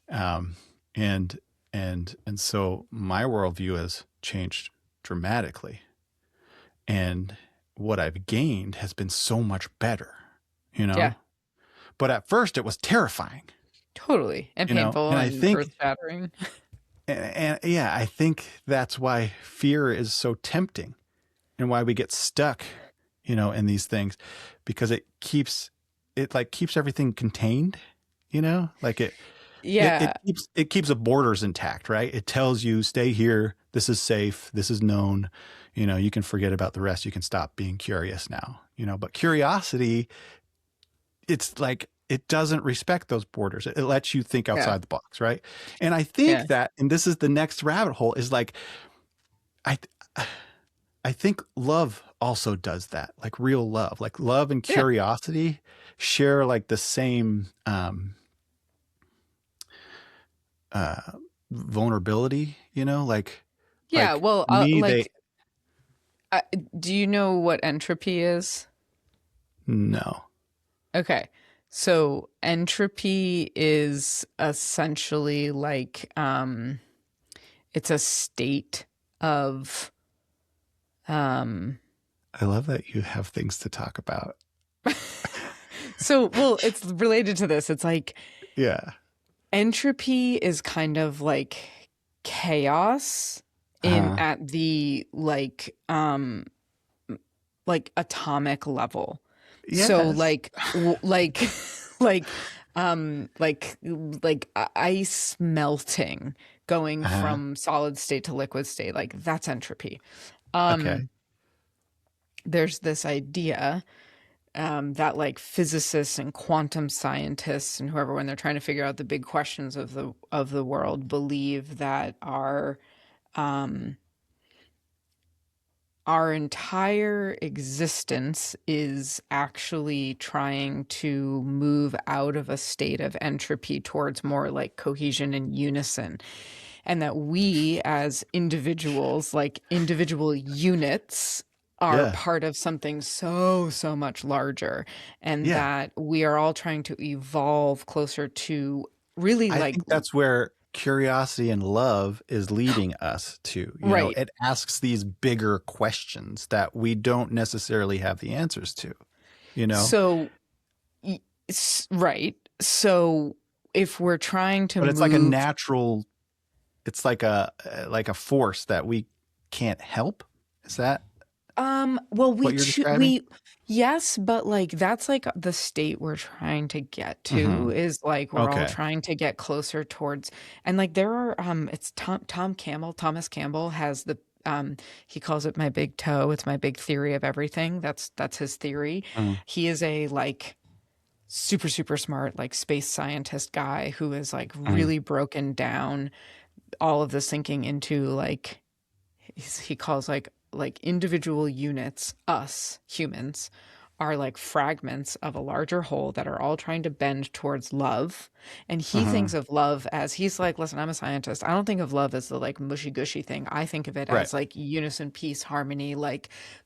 Um, and so my worldview has changed dramatically, and what I've gained has been so much better, you Yeah. know. But at first, it was terrifying, Totally. And painful and I and think, earth shattering. and yeah, I think that's why fear is so tempting, and why we get stuck, in these things, because it keeps everything contained, like Yeah. it keeps the borders intact, right? It tells you, stay here, this is safe, this is known, you can forget about the rest, you can stop being curious now, but curiosity, it's like it doesn't respect those borders. It lets you think Yeah. outside the box, right? And I think Yeah. that, and this is the next rabbit hole, is like I I think love also does that. Like real love, like love and Yeah. curiosity share like the same uh vulnerability, Yeah. like Well, to me they like, do you know what entropy is? no. Okay. So entropy is essentially like it's a state of um I love that you have things to talk about. so well, it's related to this. It's like Yeah. entropy is kind of like chaos in Uh-huh. at the like atomic level. So Yes. like like like ice melting going Uh-huh. from solid state to liquid state, like that's entropy. Um Okay. there's this idea that like physicists and quantum scientists and whoever, when they're trying to figure out the big questions of the world, believe that um our entire existence is actually trying to move out of a state of entropy towards more like cohesion and unison. And that we as individuals, like individual units, are Yeah. part of something so, so much larger. And Yeah. that we are all trying to evolve closer to really I like, think that's where curiosity and love is leading us to. right. It asks these bigger questions that we don't necessarily have the answers to, you know? So, right. So if we're trying to But it's like a move natural, it's like a force that we can't help. Is that well, what you're describing? yes, but like that's like the state we're trying to get to Hmm. is like we're all Okay. trying to get closer towards, and like there are it's Thomas Campbell has the he calls it my big toe. It's my big theory of everything. That's his theory. Mm. He is a like super super smart like space scientist guy who has like Mm. really broken down all of this thinking into like he calls like individual units, us humans are like fragments of a larger whole that are all trying to bend towards love. And he thinks Hmm. of love as, he's like, listen, I'm a scientist, I don't think of love as the like mushy gushy thing. I think of it Right. as like unison, peace, harmony, Uh-huh.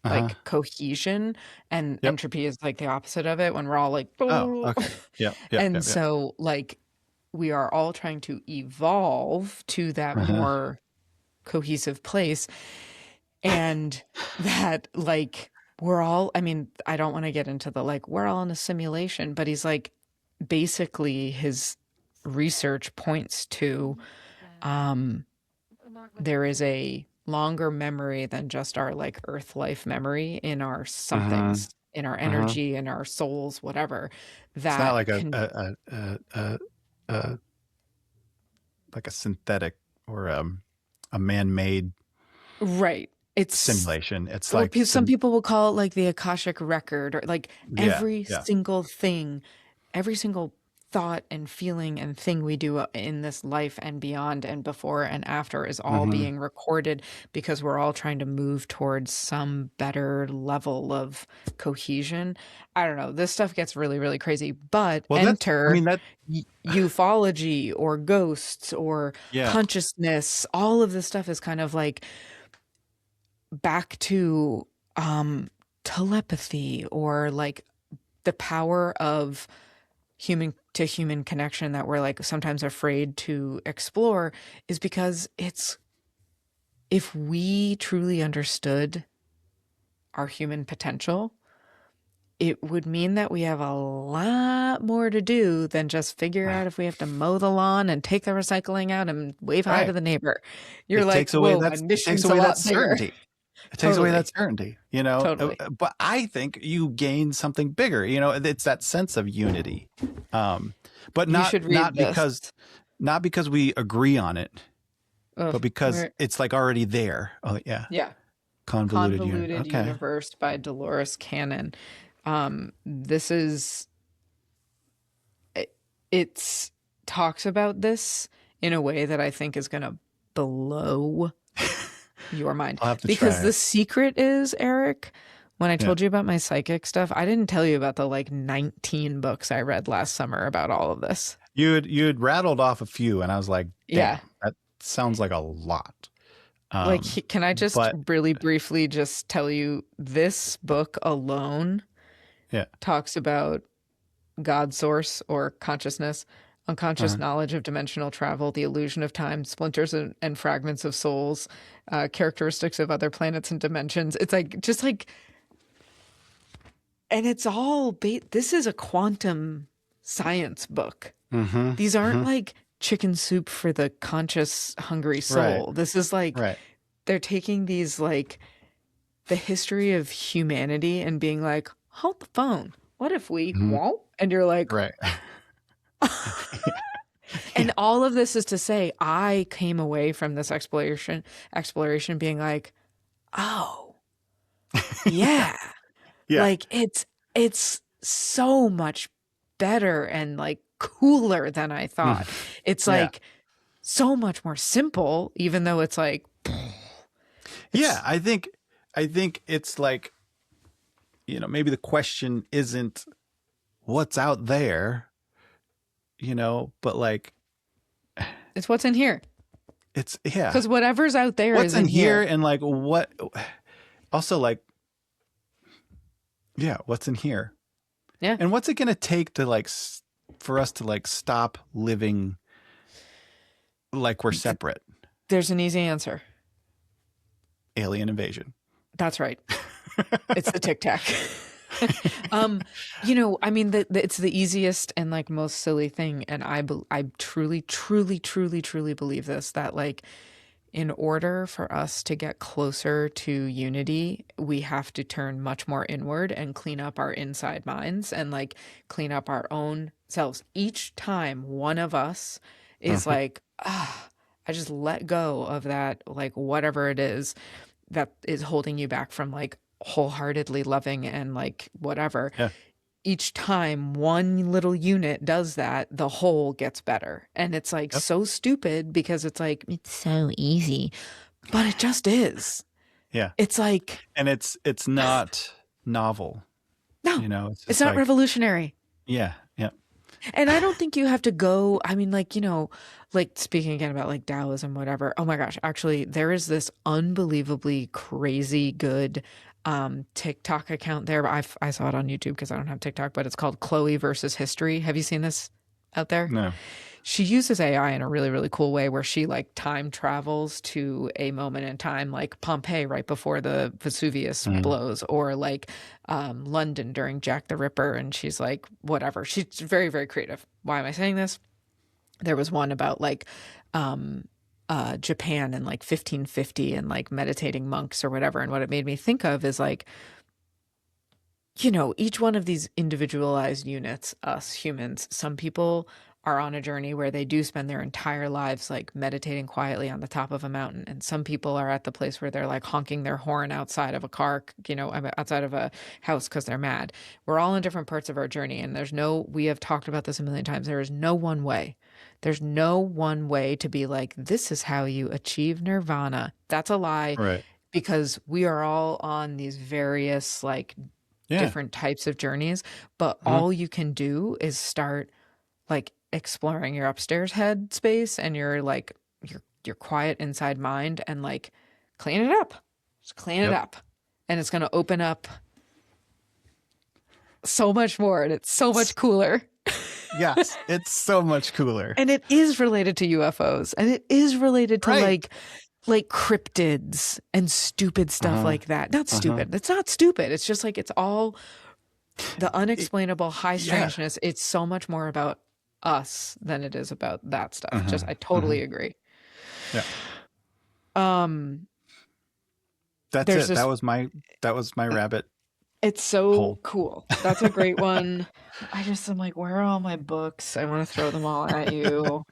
like cohesion. And Yep. entropy is like the opposite of it, when we're all like Oh, okay. Yep. Yep. and Yep. Yep. so like we are all trying to evolve to that Uh-huh. more cohesive place. And that like we're all, I mean, I don't want to get into the like we're all in a simulation, but he's like basically his research points to um there is a longer memory than just our like earth life memory in our Uh-huh. somethings, in our Uh-huh. energy, in our souls, whatever, It's not that like can a like a synthetic or a man-made right. It's simulation. It's or like some people will call it like the Akashic record, or like yeah, every yeah. single thing, every single thought and feeling and thing we do in this life and beyond and before and after is all Hmm. being recorded because we're all trying to move towards some better level of cohesion. I don't know. This stuff gets really, really crazy, but Well, I enter mean, that, ufology or ghosts or yeah. consciousness. All of this stuff is kind of like back to telepathy or like the power of human to human connection that we're like sometimes afraid to explore, is because it's, if we truly understood our human potential, it would mean that we have a lot more to do than just figure out if we have to mow the lawn and take the recycling out and wave hi to Right. the neighbor. You're like, whoa, my It takes mission's a away that lot bigger. certainty. It takes away that Totally. certainty, Totally. but I think you gain something bigger, it's that sense of unity. But You should read this. not because we agree on it, Ugh, but because where, it's like already there. Oh yeah. yeah. Convoluted unit. Convoluted Okay. Universe by Dolores Cannon. This is It's talks about this in a way that I think is going to blow your mind. I'll have to Because try the it. secret is, Eric, when I Yeah. told you about my psychic stuff, I didn't tell you about the like 19 books I read last summer about all of this. You'd rattled off a few, and I was like, Yeah. damn, that sounds like a lot. Like, can I just But really briefly just tell you this book alone yeah. talks about God source or consciousness, unconscious knowledge of dimensional travel, the illusion of time, splinters and fragments of souls, characteristics of other planets and dimensions. It's like, just like, and it's all, this is a quantum science book. Mm-hmm. These aren't like chicken soup for the conscious, hungry soul. Right. This is like, Right. they're taking these, like, the history of humanity and being like, hold the phone. What if we won't? And you're like, Right. and all of this is to say, I came away from this exploration being like, oh, yeah. Yeah. Like it's so much better and like cooler than I thought. It's like so much more simple, even though it's like, yeah, I think it's like, you know, maybe the question isn't what's out there, you know, but like it's what's in here. it's Because whatever's out there what's is in here, and like what also like what's in here. Yeah. And what's it going to take to like for us to like stop living like we're separate? There's an easy answer. Alien invasion. That's right. It's the Tic Tac. You know, I mean, it's the easiest and like most silly thing. And I truly, truly, truly, truly believe this, that like, in order for us to get closer to unity, we have to turn much more inward and clean up our inside minds and like clean up our own selves. Each time one of us is like, I just let go of that, like whatever it is that is holding you back from like wholeheartedly loving and like whatever. Yeah. Each time one little unit does that, the whole gets better. And it's like so stupid because it's like, it's so easy, but it just is. Yeah. It's like, and it's not novel. No, you know, it's not like, revolutionary. Yeah. Yeah. And I don't think you have to go, I mean, like, you know, like speaking again about like Taoism, whatever. Oh my gosh, actually, there is this unbelievably crazy good TikTok account there. I saw it on YouTube because I don't have TikTok, but it's called Chloe versus History. Have you seen this out there? No. She uses AI in a really, really cool way where she like time travels to a moment in time, like Pompeii right before the Vesuvius blows, or like London during Jack the Ripper. And she's like, whatever. She's very, very creative. Why am I saying this? There was one about like Japan in like 1550 and like meditating monks or whatever. And what it made me think of is like, you know, each one of these individualized units, us humans, some people are on a journey where they do spend their entire lives like meditating quietly on the top of a mountain. And some people are at the place where they're like honking their horn outside of a car, you know, outside of a house because they're mad. We're all in different parts of our journey. And we have talked about this a million times. There is no one way. There's no one way to be like, this is how you achieve nirvana. That's a lie. Right. Because we are all on these various like different types of journeys. But all you can do is start like exploring your upstairs head space and your like your quiet inside mind and like clean it up. Just clean it up. And it's going to open up so much more, and it's so much cooler. Yes, it's so much cooler. And it is related to UFOs, and it is related to like cryptids and stupid stuff like that. Not stupid. It's not stupid. It's just like, it's all the unexplainable high strangeness. It's so much more about us than it is about that stuff. Just, I totally agree. Yeah. That's it. That was my rabbit. It's so hole. Cool. That's a great one. I'm like, where are all my books? I want to throw them all at you.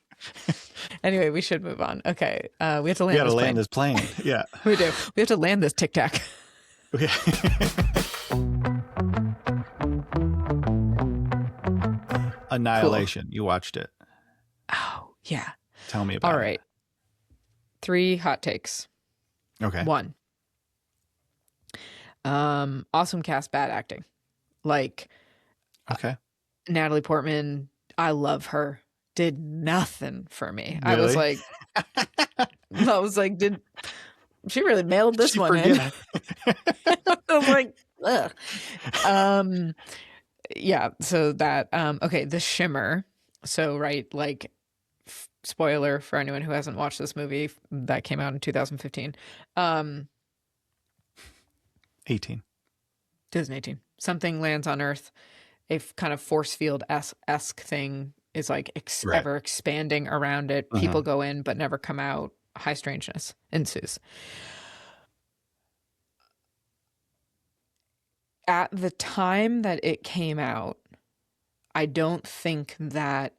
Anyway, we should move on. Okay. We have to land this plane. Yeah. We do. We have to land this Tic Tac. Cool. Annihilation. You watched it. Oh, yeah. Tell me All about right. 3 hot takes. it. Okay. 1, awesome cast, bad acting. Like, Okay. Natalie Portman, I love her, did nothing for me. Really? I was like, did she really mailed this She one in? forget. I was like, ugh. Yeah, so that okay, The Shimmer. So right, like spoiler for anyone who hasn't watched this movie that came out in 2015. 18. 2018. Something lands on Earth. A kind of force field esque thing is like Right. ever expanding around it. People go in but never come out. High strangeness ensues. At the time that it came out, I don't think that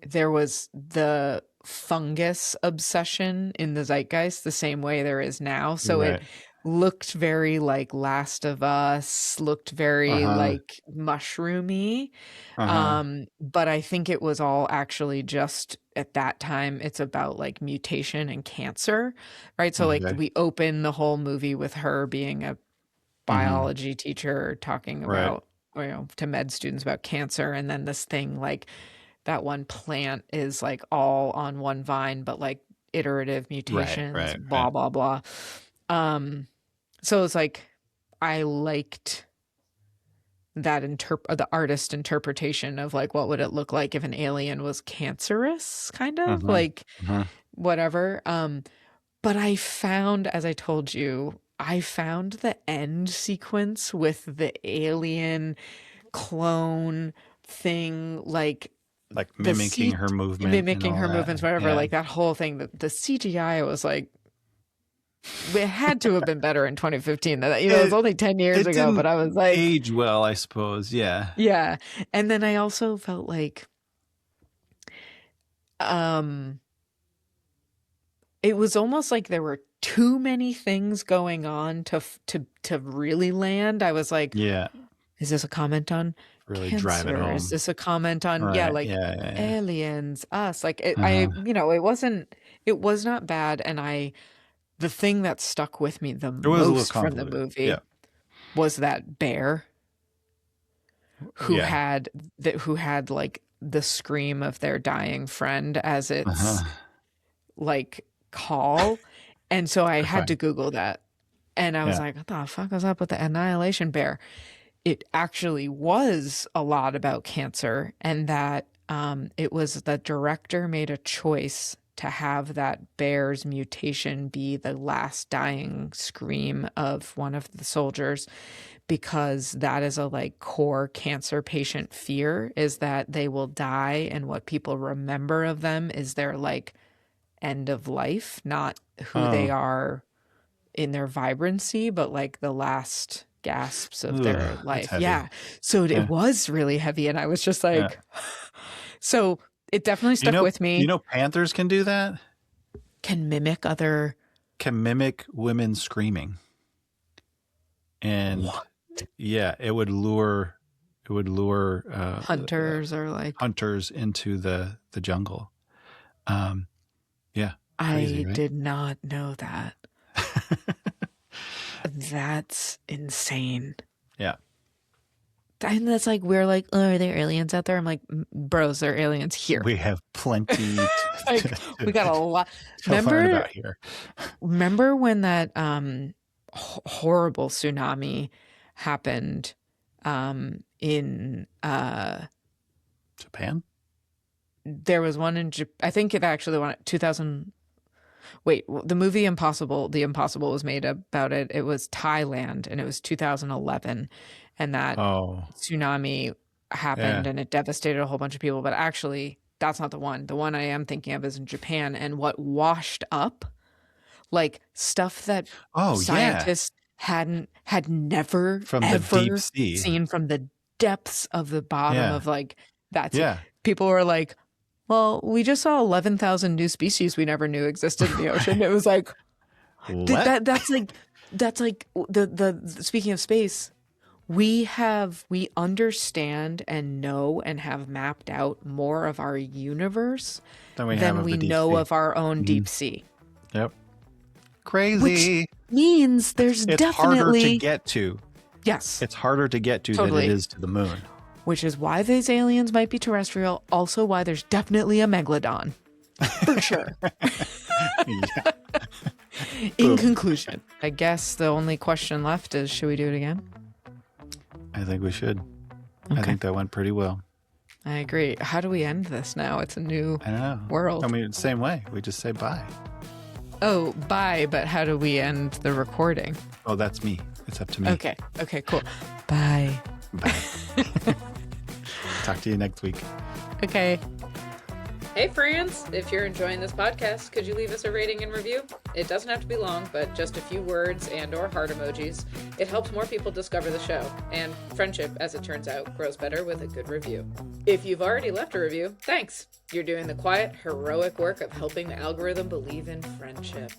there was the fungus obsession in the zeitgeist the same way there is now. So Right. it looked very like Last of Us, looked very like mushroomy. But I think it was all actually just at that time, it's about like mutation and cancer, right? So like Okay. we open the whole movie with her being a biology teacher talking Right. about, you know, to med students about cancer. And then this thing like that one plant is like all on one vine, but like iterative mutations, blah, blah, blah. So it's like, I liked that the artist interpretation of like, what would it look like if an alien was cancerous, kind of like whatever. But I found, as I told you, I found the end sequence with the alien clone thing, like mimicking her movement. mimicking her that. movements, whatever, Yeah. like that whole thing, the CGI was like, it had to have been better in 2015. You know, it was only 10 years ago, but I was like, age well, I suppose. Yeah. Yeah. And then I also felt like, it was almost like there were too many things going on to really land. I was like, Yeah. Is this a comment on Really cancer? drive it home. Is this a comment on Right. aliens, us? Like I, you know, it was not bad. And the thing that stuck with me the most from the movie was that bear who had like the scream of their dying friend as its like call. And so I had to Google that. And I was like, what the fuck was up with the annihilation bear? It actually was a lot about cancer, and that it was the director made a choice to have that bear's mutation be the last dying scream of one of the soldiers, because that is a like core cancer patient fear, is that they will die and what people remember of them is their like end of life, not who they are in their vibrancy, but like the last gasps of their life. Yeah. So it was really heavy. And I was just like, so it definitely stuck with me. You know, panthers can do that. Can mimic women screaming. And what? Yeah, it would lure hunters or like hunters into the jungle. Yeah. Crazy, right? Did not know that. That's insane. Yeah. And that's like, we're like, oh, are there aliens out there? I'm like, bros, there are aliens here. We have plenty. Like, we got a lot. About here. Remember when that horrible tsunami happened in Japan? There was one in Japan. I think it actually won 2000. Wait, the movie The Impossible was made about it. It was Thailand, and it was 2011, and that tsunami happened, and it devastated a whole bunch of people. But actually, that's not the one. The one I am thinking of is in Japan, and what washed up, like stuff that scientists had never from ever the deep sea. Seen from the depths of the bottom of like that. Yeah. People were like, well, we just saw 11,000 new species we never knew existed in the ocean. It was like, that's like the speaking of space, We understand and know and have mapped out more of our universe Than we than we know of our own deep sea. Yep. Crazy. Which means there's It's definitely harder to get to. Yes. It's harder to get to Totally. than it is to the moon. Which is why these aliens might be terrestrial. Also why there's definitely a megalodon. For sure. Yeah. In conclusion, I guess the only question left is, should we do it again? I think we should. Okay. I think that went pretty well. I agree. How do we end this now? It's a new I know. world. I mean, same way. We just say bye. Oh, bye. But how do we end the recording? Oh, that's me. It's up to me. Okay. Okay, cool. Bye. Bye. Talk to you next week. Okay. Hey friends, if you're enjoying this podcast, could you leave us a rating and review? It doesn't have to be long, but just a few words and or heart emojis. It helps more people discover the show, and friendship, as it turns out, grows better with a good review. If you've already left a review, thanks. You're doing the quiet, heroic work of helping the algorithm believe in friendship.